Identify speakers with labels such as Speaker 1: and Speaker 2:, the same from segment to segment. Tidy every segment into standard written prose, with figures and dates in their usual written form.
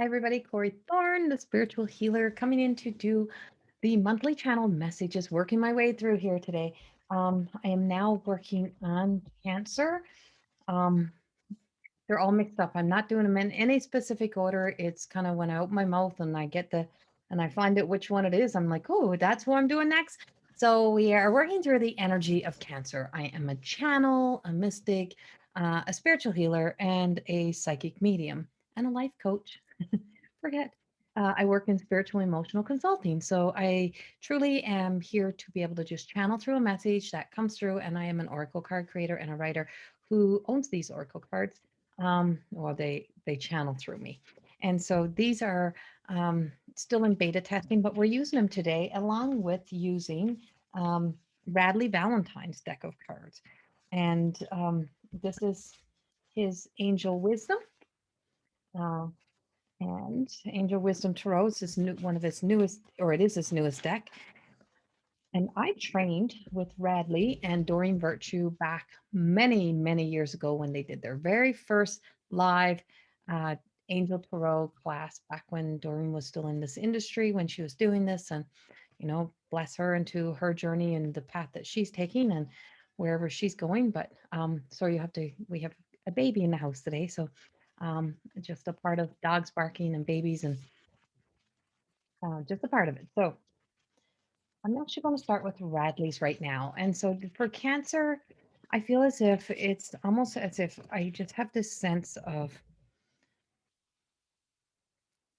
Speaker 1: Hi, everybody. Corrie Thorne, the spiritual healer, coming in to do the monthly channel messages, working my way through here today. I am now working on Cancer. Um, they're all mixed up. I'm not doing them in any specific order. It's kind of when I open my mouth and I find out which one it is, I'm like, oh, that's what I'm doing next. So we are working through the energy of Cancer. I am a channel, a mystic, a spiritual healer, and a psychic medium, and a life coach. Forget. I work in spiritual emotional consulting. So I truly am here to be able to just channel through a message that comes through. And I am an oracle card creator and a writer who owns these oracle cards. Well, they channel through me. And so these are still in beta testing, but we're using them today along with using um, Radley Valentine's deck of cards. And this is his Angel Wisdom. Uh, and Angel Wisdom Tarot is one of his newest, or it is his newest deck. And I trained with Radley and Doreen Virtue back many, many years ago when they did their very first live uh, Angel Tarot class back when Doreen was still in this industry when she was doing this. And, bless her into her journey and the path that she's taking and wherever she's going. But so we have a baby in the house today. So just a part of dogs barking and babies and just a part of it. So I'm actually going to start with Radley's right now. And so for Cancer, I feel as if it's almost as if I just have this sense of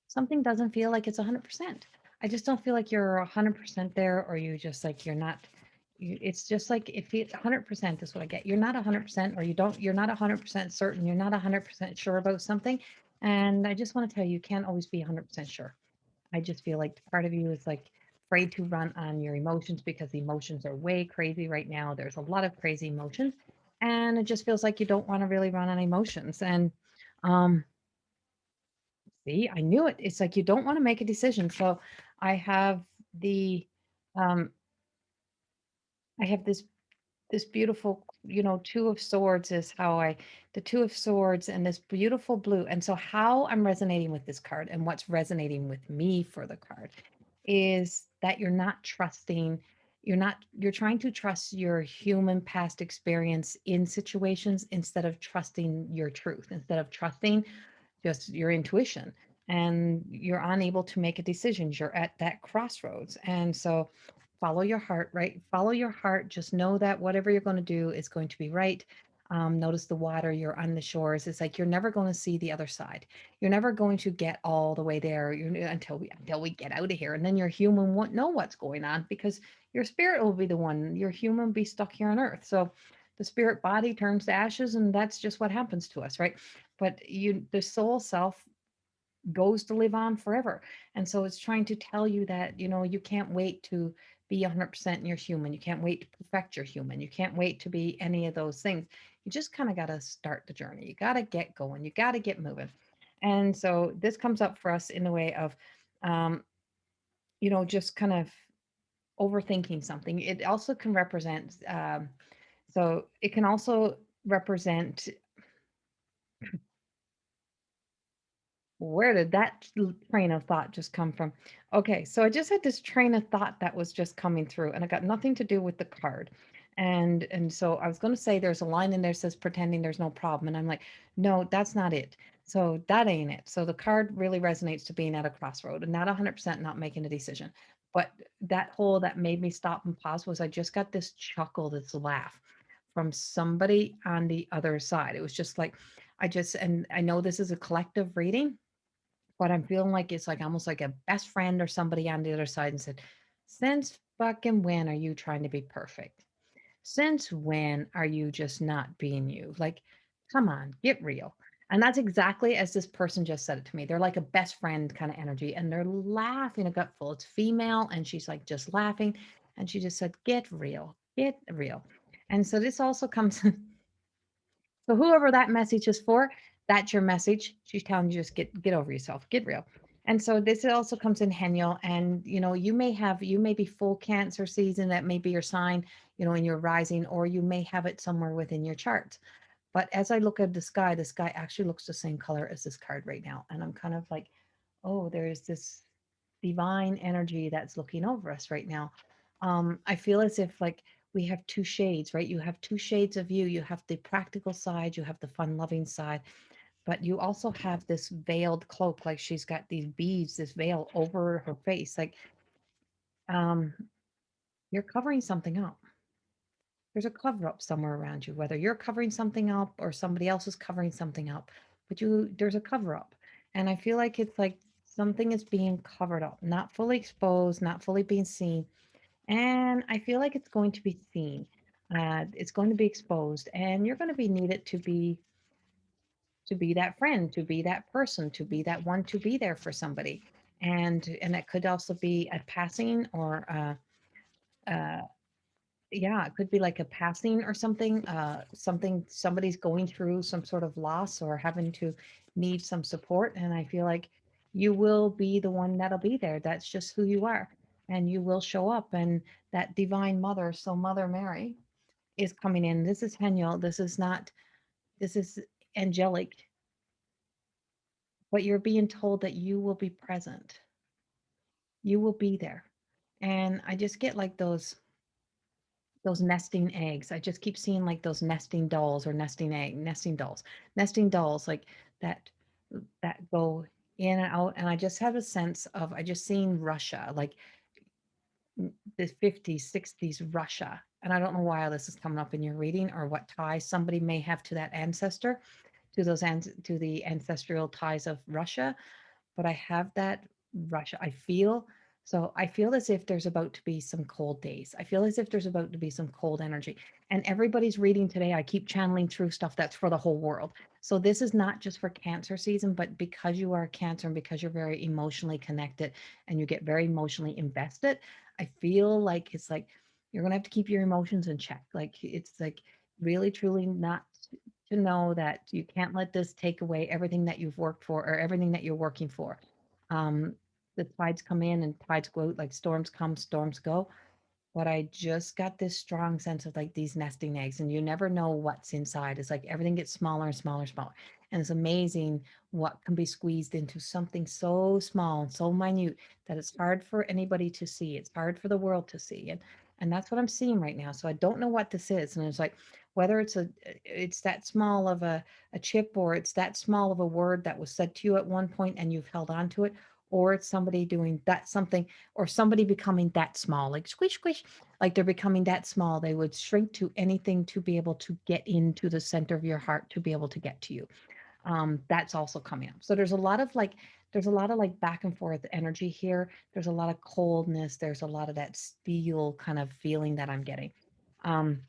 Speaker 1: something doesn't feel like it's 100%. I just don't feel like you're 100% there, or you just like you're not. It's just like if it's 100% is what I get. You're not 100%, or you're not 100% certain. You're not 100% sure about something. And I just want to tell you, you can't always be 100% sure. I just feel like part of you is like afraid to run on your emotions because the emotions are way crazy right now. There's a lot of crazy emotions, and it just feels like you don't want to really run on emotions. And um, see, I knew it. It's like you don't want to make a decision. So I have the um, I have this beautiful, two of swords is how the two of swords and this beautiful blue. And so how I'm resonating with this card and what's resonating with me for the card is that you're trying to trust your human past experience in situations instead of trusting your truth, instead of trusting just your intuition, and you're unable to make a decision. You're at that crossroads. And so follow your heart, right? Follow your heart. Just know that whatever you're going to do is going to be right. Notice the water, you're on the shores. It's like you're never going to see the other side. You're never going to get all the way there until we get out of here. And then your human won't know what's going on because your spirit will be the one. Your human will be stuck here on earth. So the spirit body turns to ashes, and that's just what happens to us, right? But the soul self goes to live on forever. And so it's trying to tell you that, you can't wait to be 100% in your human. You can't wait to perfect your human. You can't wait to be any of those things. You just kind of got to start the journey. You got to get going. You got to get moving. And so this comes up for us in the way of, um, just kind of overthinking something. It also can represent, so it can also represent, where did that train of thought just come from? Okay, so I just had this train of thought that was just coming through, and it got nothing to do with the card. And so I was going to say there's a line in there that says pretending there's no problem, and I'm like, no, that's not it. So that ain't it. So the card really resonates to being at a crossroad and not 100% not making a decision. But that made me stop and pause was I just got this chuckle, this laugh from somebody on the other side. It was just like and I know this is a collective reading, but I'm feeling like it's like almost like a best friend or somebody on the other side and said, since fucking when are you trying to be perfect? Since when are you just not being you? Like, come on, get real. And that's exactly as this person just said it to me. They're like a best friend kind of energy, and they're laughing a gutful. It's female, and she's like just laughing. And she just said, get real, get real. And so this also comes So whoever that message is for, that's your message. She's telling you just get over yourself, get real. And so this also comes in Heniel, and you may be full Cancer season, that may be your sign, in your rising, or you may have it somewhere within your chart. But as I look at the sky actually looks the same color as this card right now, and I'm kind of like, oh, there's this divine energy that's looking over us right now. I feel as if like we have two shades, right? You have two shades of you. You have the practical side, you have the fun loving side, but you also have this veiled cloak. Like she's got these beads, this veil over her face. Like um, you're covering something up. There's a cover up somewhere around you, whether you're covering something up or somebody else is covering something up, but there's a cover up. And I feel like it's like something is being covered up, not fully exposed, not fully being seen. And I feel like it's going to be seen. It's going to be exposed, and you're going to be needed to be that friend, to be that person, to be that one, to be there for somebody. And it could also be a passing or uh, yeah, it could be like a passing or something, something somebody's going through some sort of loss or having to need some support. And I feel like you will be the one that'll be there. That's just who you are. And you will show up. And that divine mother, so Mother Mary, is coming in. This is Heniel. This is not, this is angelic, but you're being told that you will be present. You will be there. And I just get like those nesting eggs. I just keep seeing like those nesting dolls or nesting dolls like that go in and out. And I just have a sense of I just seen Russia, like the 50s, 60s Russia. And I don't know why this is coming up in your reading or what ties somebody may have to that ancestor, to to the ancestral ties of Russia, but I have that rush. I feel as if there's about to be some cold days. I feel as if there's about to be some cold energy. And everybody's reading today, I keep channeling through stuff that's for the whole world. So this is not just for Cancer season, but because you are a Cancer and because you're very emotionally connected and you get very emotionally invested, I feel like it's like you're going to have to keep your emotions in check. Like it's like really truly not to know that you can't let this take away everything that you've worked for or everything that you're working for. Um, the tides come in and tides go out, like storms come, storms go. But I just got this strong sense of like these nesting eggs, and you never know what's inside. It's like everything gets smaller and smaller and smaller. And it's amazing what can be squeezed into something so small and so minute that it's hard for anybody to see. It's hard for the world to see. And that's what I'm seeing right now. So I don't know what this is. And it's like whether it's that small of a chip or it's that small of a word that was said to you at one point and you've held on to it, or it's somebody doing that something or somebody becoming that small, like squish, squish, like they're becoming that small. They would shrink to anything to be able to get into the center of your heart, to be able to get to you. That's also coming up. So there's a lot of like back and forth energy here. There's a lot of coldness. There's a lot of that steel kind of feeling that I'm getting. Um,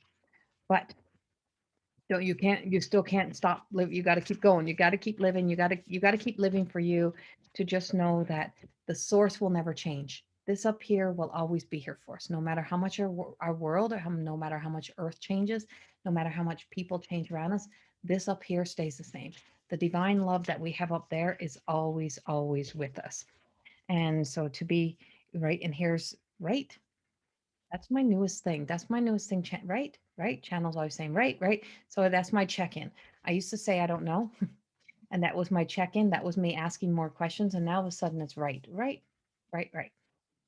Speaker 1: but don't you still can't stop live. You got to keep going. You got to keep living. You got to keep living for you, to just know that the source will never change. This up here will always be here for us, no matter how much our world, or no matter how much earth changes, no matter how much people change around us. This up here stays the same. The divine love that we have up there is always, always with us. And so to be right, and here's right, that's my newest thing. That's my newest thing. Right, right. Channel's always saying right, right. So that's my check-in. I used to say I don't know, and that was my check-in. That was me asking more questions, and now all of a sudden it's right, right, right, right.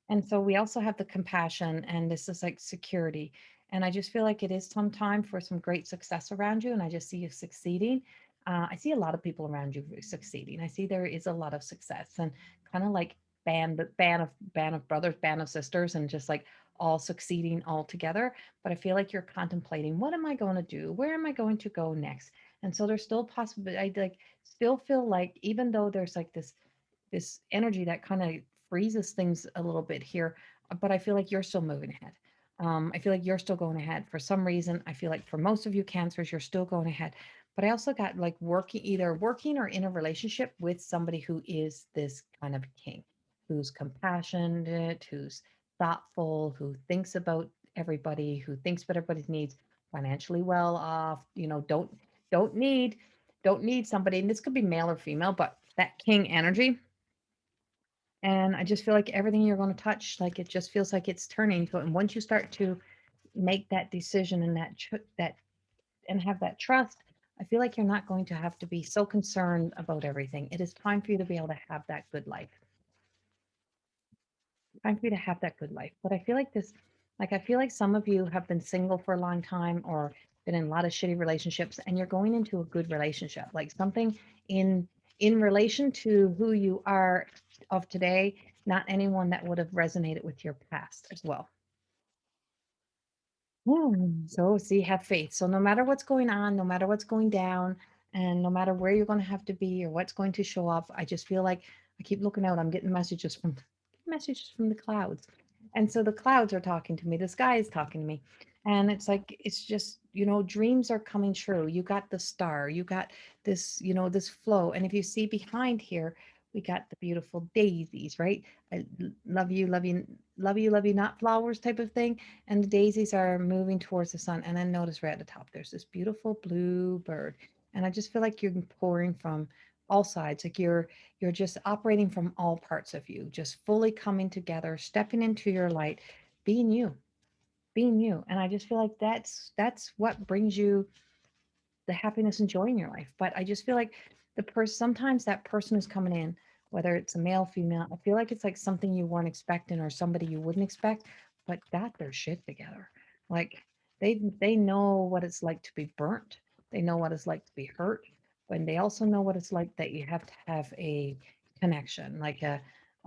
Speaker 1: And so we also have the compassion, and this is like security. And I just feel like it is some time for some great success around you. And I just see you succeeding. I see a lot of people around you succeeding. I see there is a lot of success, and kind of like band of brothers, band of sisters, and just like all succeeding all together. But I feel like you're contemplating, what am I going to do? Where am I going to go next? And so there's still possible. I like still feel like even though there's like this energy that kind of freezes things a little bit here, but I feel like you're still moving ahead. I feel like you're still going ahead for some reason. I feel like for most of you cancers, you're still going ahead. But I also got like either working or in a relationship with somebody who is this kind of king, who's compassionate, who's thoughtful, who thinks about everybody, who thinks about everybody's needs, financially well off, don't need don't need somebody, and this could be male or female, but that king energy. And I just feel like everything you're going to touch, like it just feels like it's turning. So, and once you start to make that decision and that and have that trust, I feel like you're not going to have to be so concerned about everything. It is time for you to be able to have that good life. Time for you to have that good life. But I feel like this, like, I feel like some of you have been single for a long time or been in a lot of shitty relationships, and you're going into a good relationship, like something in in relation to who you are of today, not anyone that would have resonated with your past as well. So see, have faith. So no matter what's going on, no matter what's going down, and no matter where you're going to have to be or what's going to show up, I just feel like I keep looking out. I'm getting messages from the clouds. And so the clouds are talking to me, the sky is talking to me. And it's like it's just, dreams are coming true. You got the star, you got this, this flow. And if you see behind here, we got the beautiful daisies, right? I love you, love you, love you, love you, not flowers type of thing, and the daisies are moving towards the sun. And then notice right at the top, there's this beautiful blue bird. And I just feel like you're pouring from all sides, like you're just operating from all parts of you, just fully coming together, stepping into your light, being you, being you. And I just feel like that's what brings you the happiness and joy in your life. But I just feel like the person, sometimes that person who's coming in, whether it's a male, female, I feel like it's like something you weren't expecting or somebody you wouldn't expect, but got their shit together. Like they know what it's like to be burnt. They know what it's like to be hurt, but they also know what it's like that you have to have a connection, like a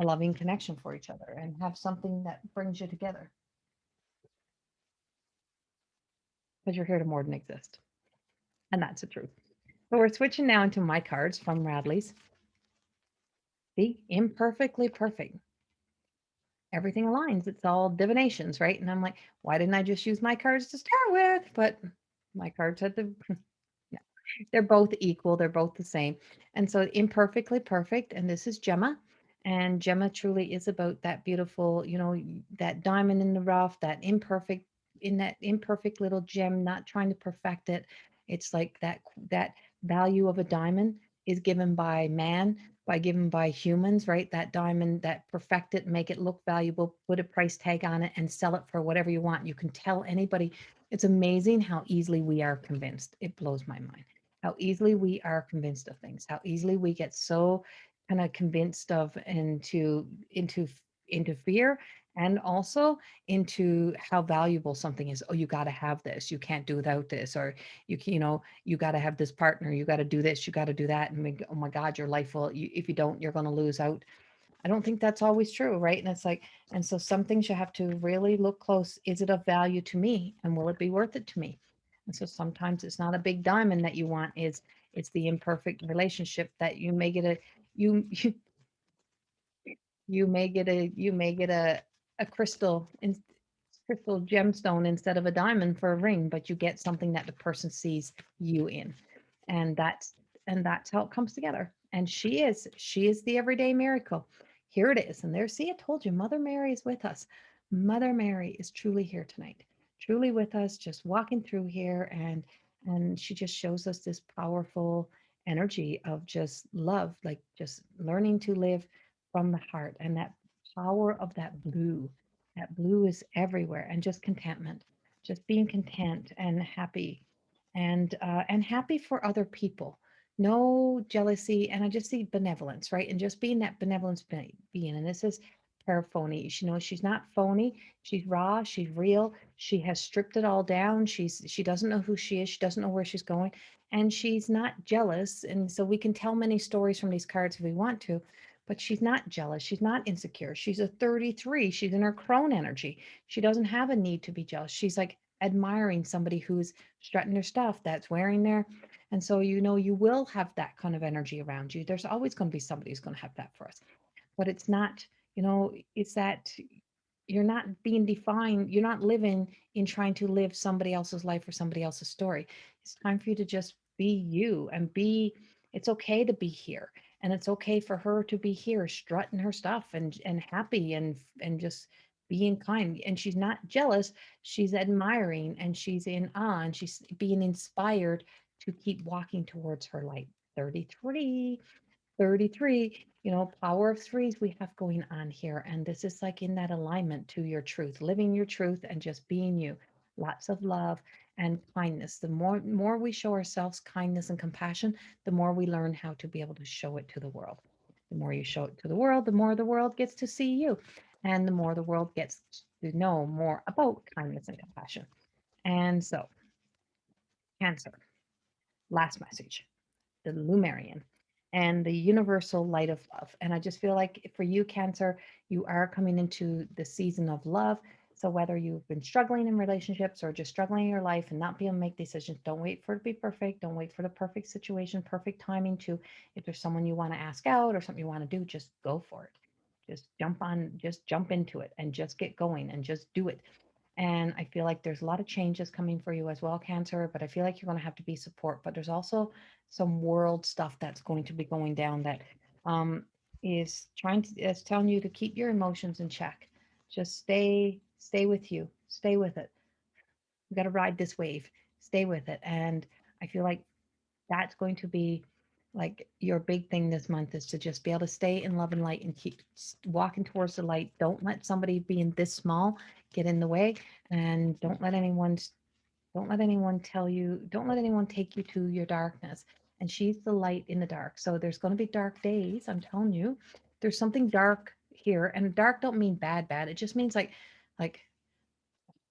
Speaker 1: loving connection for each other and have something that brings you together because you're here to more than exist. And that's the truth. So we're switching now into my cards from Radley's. See, imperfectly perfect. Everything aligns. It's all divinations, right? And I'm like, why didn't I just use my cards to start with? But my cards had the they're both equal, they're both the same. And so imperfectly perfect, and this is Gemma. And Gemma truly is about that beautiful, that diamond in the rough, that imperfect little gem, not trying to perfect it. It's like that value of a diamond is given by man, given by humans, right? That diamond, that perfect it, make it look valuable, put a price tag on it and sell it for whatever you want. You can tell anybody. It's amazing how easily we are convinced. It blows my mind how easily we are convinced of things, how easily we get so kind of convinced of into fear and also into how valuable something is. Oh, you got to have this. You can't do without this, or you got to have this partner. You got to do this. You got to do that. And oh my God, your life will. If you don't, you're going to lose out. I don't think that's always true, right? And it's like, and so some things you have to really look close. Is it of value to me? And will it be worth it to me? And so sometimes it's not a big diamond that you want, it's the imperfect relationship that you may get you you may get a crystal gemstone instead of a diamond for a ring, but you get something that the person sees you in. And that's how it comes together. And she is the everyday miracle. Here it is. And there, see, I told you, Mother Mary is with us. Mother Mary is truly here tonight, truly with us, just walking through here, and she just shows us this powerful energy of just love, like just learning to live from the heart, and that power of that blue is everywhere, and just contentment, just being content and happy for other people, no jealousy. And I just see benevolence, right? And just being that benevolence being. And this is her phony, she's not phony, she's raw, she's real, she has stripped it all down, she doesn't know who she is, she doesn't know where she's going, and she's not jealous. And so we can tell many stories from these cards if we want to, but she's not jealous. She's not insecure. She's a 33. She's in her crone energy. She doesn't have a need to be jealous. She's like admiring somebody who's strutting their stuff, that's wearing their. And so, you will have that kind of energy around you. There's always going to be somebody who's going to have that for us. But it's not, it's that you're not being defined. You're not living in trying to live somebody else's life or somebody else's story. It's time for you to just be you and it's okay to be here. And it's okay for her to be here, strutting her stuff and happy and just being kind. And she's not jealous. She's admiring and she's in awe and she's being inspired to keep walking towards her light. 33. 33, power of threes we have going on here. And this is like in that alignment to your truth, living your truth and just being you. Lots of love and kindness. The more we show ourselves kindness and compassion, the more we learn how to be able to show it to the world. The more you show it to the world, the more the world gets to see you, and the more the world gets to know more about kindness and compassion. And so, Cancer, last message, the Lumerian and the universal light of love. And I just feel like for you, Cancer, you are coming into the season of love. So whether you've been struggling in relationships or just struggling in your life and not being able to make decisions, don't wait for it to be perfect. Don't wait for the perfect situation, perfect timing to, if there's someone you want to ask out or something you want to do, just go for it. Just jump into it and just get going and just do it. And I feel like there's a lot of changes coming for you as well, Cancer, but I feel like you're going to have to be support. But there's also some world stuff that's going to be going down that um, is telling you to keep your emotions in check. Just stay with you, stay with it. You got to ride this wave, stay with it. And I feel like that's going to be like your big thing this month is to just be able to stay in love and light and keep walking towards the light. Don't let somebody being this small get in the way, and don't let anyone tell you, don't let anyone take you to your darkness. And she's the light in the dark. So there's going to be dark days, I'm telling you. There's something dark here, and dark don't mean bad. It just means like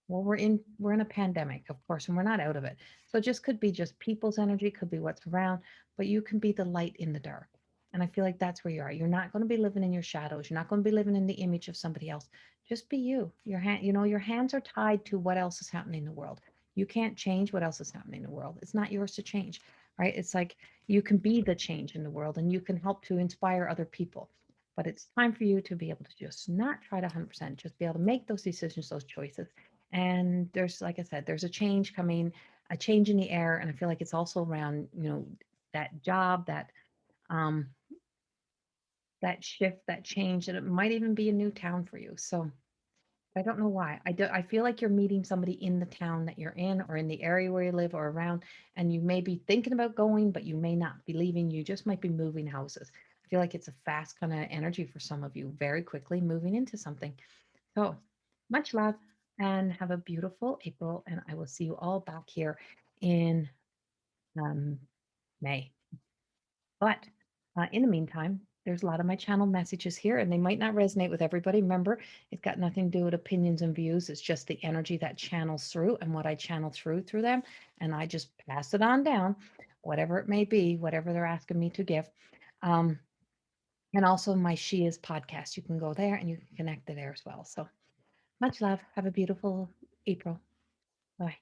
Speaker 1: well, we're in a pandemic, of course, and we're not out of it. So it just could be just people's energy, could be what's around, but you can be the light in the dark. And I feel like that's where you are. You're not going to be living in your shadows. You're not going to be living in the image of somebody else. Just be you. Your hands are tied to what else is happening in the world. You can't change what else is happening in the world. It's not yours to change, right? It's like you can be the change in the world and you can help to inspire other people. But it's time for you to be able to just not try to 100%, just be able to make those decisions, those choices, and there's, like I said, there's a change coming, a change in the air. And I feel like it's also around, that job, um, that shift, that change, and it might even be a new town for you. So I don't know why. I feel like you're meeting somebody in the town that you're in or in the area where you live or around, and you may be thinking about going, but you may not be leaving. You just might be moving houses. I feel like it's a fast kind of energy for some of you, very quickly moving into something. So much love and have a beautiful April. And I will see you all back here in um, May. But in the meantime, there's a lot of my channel messages here, and they might not resonate with everybody. Remember, it's got nothing to do with opinions and views. It's just the energy that channels through and what I channel through them. And I just pass it on down, whatever it may be, whatever they're asking me to give. Um, and also my She Is podcast. You can go there and you can connect to there as well. So much love. Have a beautiful April. Bye.